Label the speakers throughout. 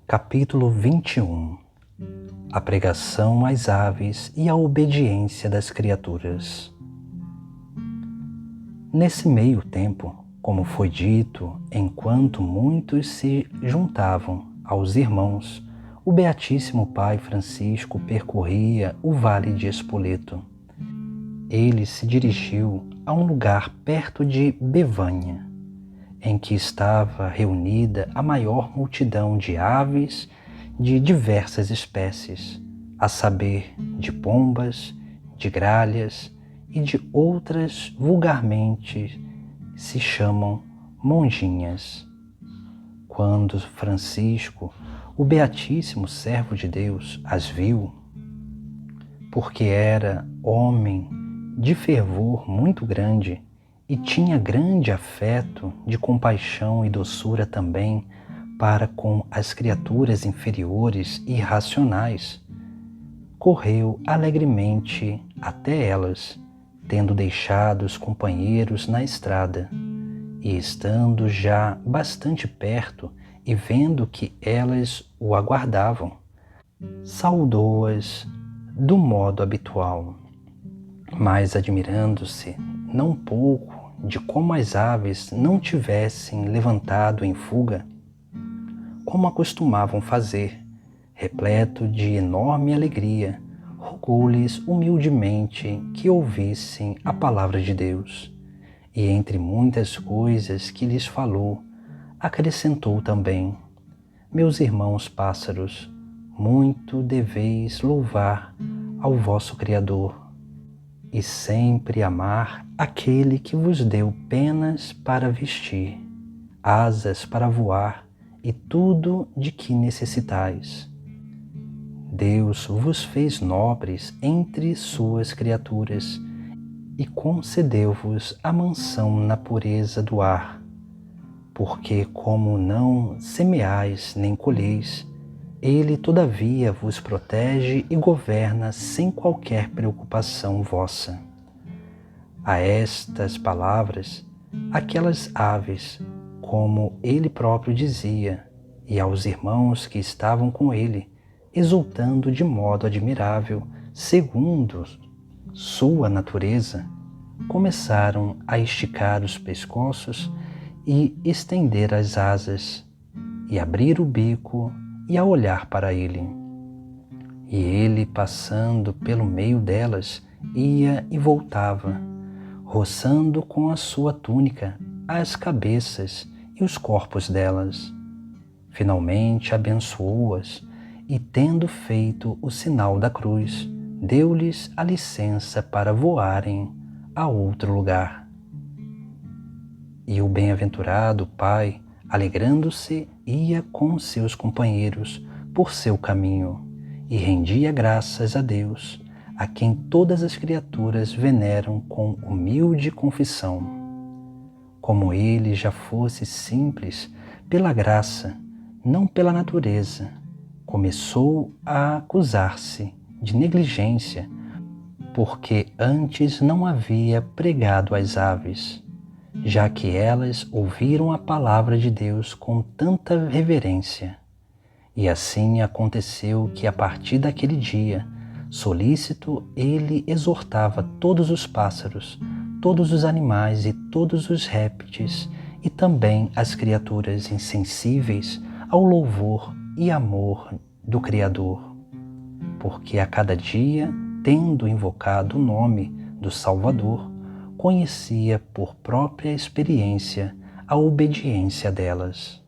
Speaker 1: Capítulo 21. A pregação às aves e a obediência das criaturas. Nesse meio tempo, como foi dito, enquanto muitos se juntavam aos irmãos, o Beatíssimo Pai Francisco percorria o Vale de Espoleto. Ele se dirigiu a um lugar perto de Betânia, em que estava reunida a maior multidão de aves de diversas espécies, a saber, de pombas, de gralhas e de outras vulgarmente se chamam monjinhas. Quando Francisco, o Beatíssimo Servo de Deus, as viu, porque era homem de fervor muito grande e tinha grande afeto de compaixão e doçura também para com as criaturas inferiores e irracionais, correu alegremente até elas, tendo deixado os companheiros na estrada, e estando já bastante perto e vendo que elas o aguardavam, saudou-as do modo habitual, mas admirando-se não pouco de como as aves não tivessem levantado em fuga, como acostumavam fazer, repleto de enorme alegria, rogou-lhes humildemente que ouvissem a palavra de Deus, e entre muitas coisas que lhes falou, acrescentou também: meus irmãos pássaros, muito deveis louvar ao vosso Criador, e sempre amar aquele que vos deu penas para vestir, asas para voar e tudo de que necessitais. Deus vos fez nobres entre suas criaturas e concedeu-vos a mansão na pureza do ar, porque como não semeais nem colheis, ele todavia vos protege e governa sem qualquer preocupação vossa. A estas palavras, aquelas aves, como ele próprio dizia, e aos irmãos que estavam com ele, exultando de modo admirável, segundo sua natureza, começaram a esticar os pescoços e estender as asas, e abrir o bico e a olhar para ele. E ele, passando pelo meio delas, ia e voltava, roçando com a sua túnica as cabeças e os corpos delas. Finalmente abençoou-as e, tendo feito o sinal da cruz, deu-lhes a licença para voarem a outro lugar. E o bem-aventurado Pai, alegrando-se, ia com seus companheiros por seu caminho e rendia graças a Deus, a quem todas as criaturas veneram com humilde confissão. Como ele já fosse simples pela graça, não pela natureza, começou a acusar-se de negligência, porque antes não havia pregado às aves, já que elas ouviram a palavra de Deus com tanta reverência. E assim aconteceu que a partir daquele dia, solícito, ele exortava todos os pássaros, todos os animais e todos os répteis, e também as criaturas insensíveis ao louvor e amor do Criador, porque a cada dia, tendo invocado o nome do Salvador, conhecia por própria experiência a obediência delas.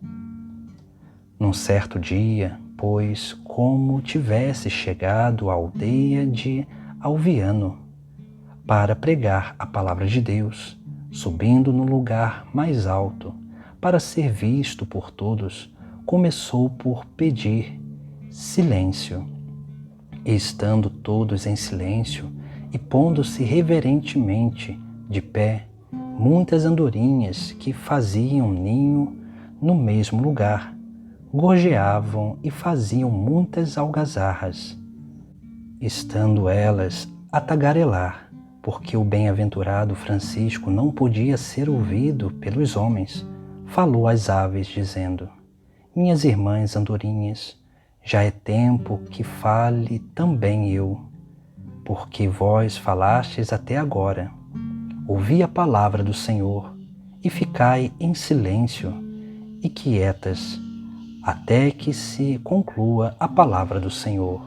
Speaker 1: Num certo dia, pois, como tivesse chegado à aldeia de Alviano para pregar a palavra de Deus, subindo no lugar mais alto para ser visto por todos, começou por pedir silêncio. E estando todos em silêncio e pondo-se reverentemente de pé, muitas andorinhas que faziam ninho no mesmo lugar, gorjeavam e faziam muitas algazarras, estando elas a tagarelar, porque o bem-aventurado Francisco não podia ser ouvido pelos homens, falou às aves, dizendo: minhas irmãs andorinhas, já é tempo que fale também eu, porque vós falastes até agora. Ouvi a palavra do Senhor e ficai em silêncio e quietas, até que se conclua a palavra do Senhor.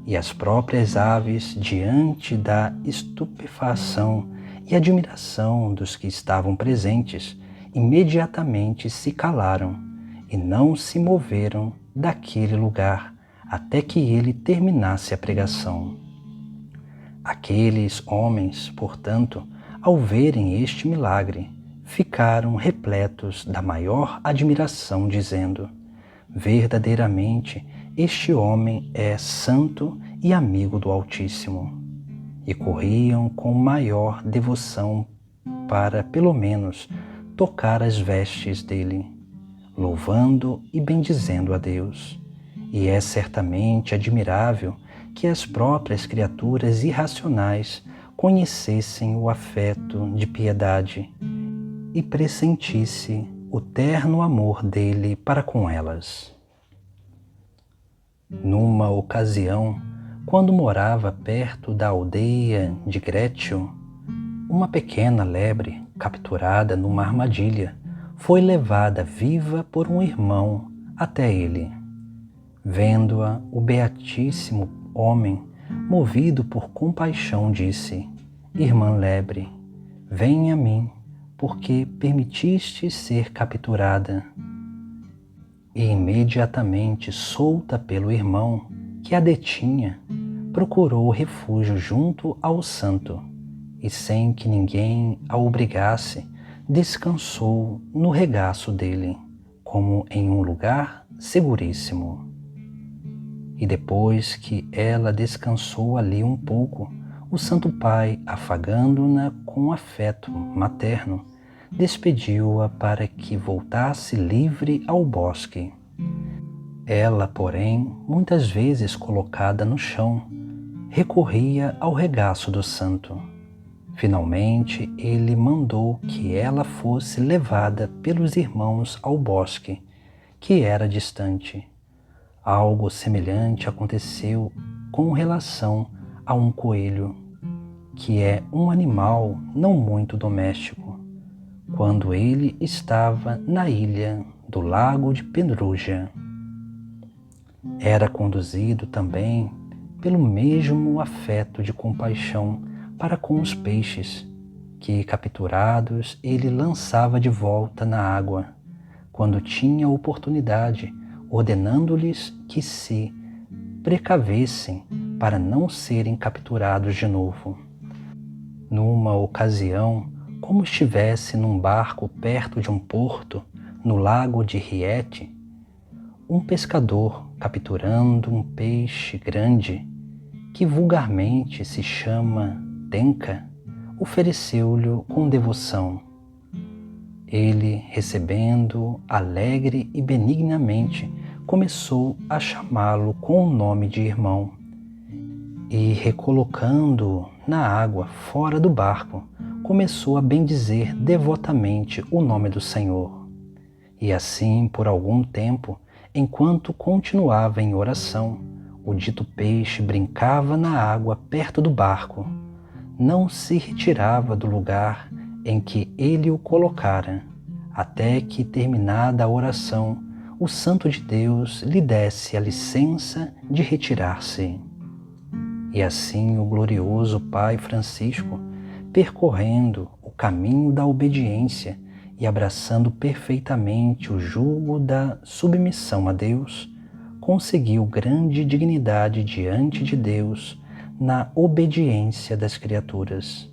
Speaker 1: E as próprias aves, diante da estupefação e admiração dos que estavam presentes, imediatamente se calaram e não se moveram daquele lugar até que ele terminasse a pregação. Aqueles homens, portanto, ao verem este milagre, ficaram repletos da maior admiração, dizendo: verdadeiramente, este homem é santo e amigo do Altíssimo. E corriam com maior devoção para, pelo menos, tocar as vestes dele, louvando e bendizendo a Deus. E é certamente admirável que as próprias criaturas irracionais conhecessem o afeto de piedade e pressentisse o terno amor dele para com elas. Numa ocasião, quando morava perto da aldeia de Grétio, uma pequena lebre, capturada numa armadilha, foi levada viva por um irmão até ele. Vendo-a, o beatíssimo homem, movido por compaixão, disse: Irmã lebre, venha a mim, porque permitiste ser capturada. E imediatamente, solta pelo irmão que a detinha, procurou refúgio junto ao santo, e sem que ninguém a obrigasse, descansou no regaço dele, como em um lugar seguríssimo. E depois que ela descansou ali um pouco, o Santo Pai, afagando-na com afeto materno, despediu-a para que voltasse livre ao bosque. Ela, porém, muitas vezes colocada no chão, recorria ao regaço do santo. Finalmente, ele mandou que ela fosse levada pelos irmãos ao bosque, que era distante. Algo semelhante aconteceu com relação a um coelho, que é um animal não muito doméstico, quando ele estava na ilha do lago de Pedruja. Era conduzido também pelo mesmo afeto de compaixão para com os peixes, que, capturados, ele lançava de volta na água, quando tinha oportunidade, ordenando-lhes que se precavessem para não serem capturados de novo. Numa ocasião, como estivesse num barco perto de um porto, no lago de Riete, um pescador, capturando um peixe grande, que vulgarmente se chama tenca, ofereceu-lhe com devoção. Ele, recebendo alegre e benignamente, começou a chamá-lo com o nome de irmão, e, recolocando-o na água fora do barco, começou a bendizer devotamente o nome do Senhor. E assim, por algum tempo, enquanto continuava em oração, o dito peixe brincava na água perto do barco, não se retirava do lugar em que ele o colocara, até que, terminada a oração, o Santo de Deus lhe desse a licença de retirar-se. E assim o glorioso Pai Francisco, percorrendo o caminho da obediência e abraçando perfeitamente o jugo da submissão a Deus, conseguiu grande dignidade diante de Deus na obediência das criaturas.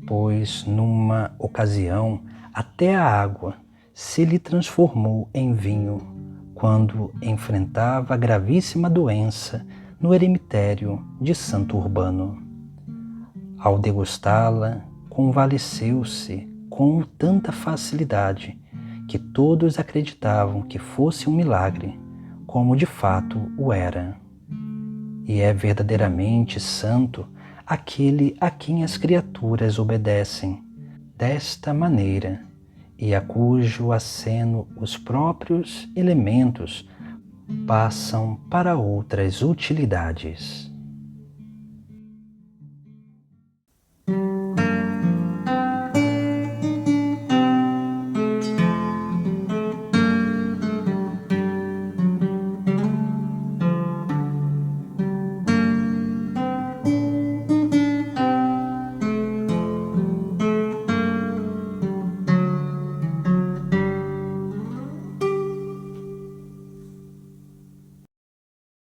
Speaker 1: Pois, numa ocasião, até a água se lhe transformou em vinho, quando enfrentava a gravíssima doença no eremitério de Santo Urbano. Ao degustá-la, convalesceu-se com tanta facilidade que todos acreditavam que fosse um milagre, como de fato o era. E é verdadeiramente santo aquele a quem as criaturas obedecem desta maneira e a cujo aceno os próprios elementos passam para outras utilidades.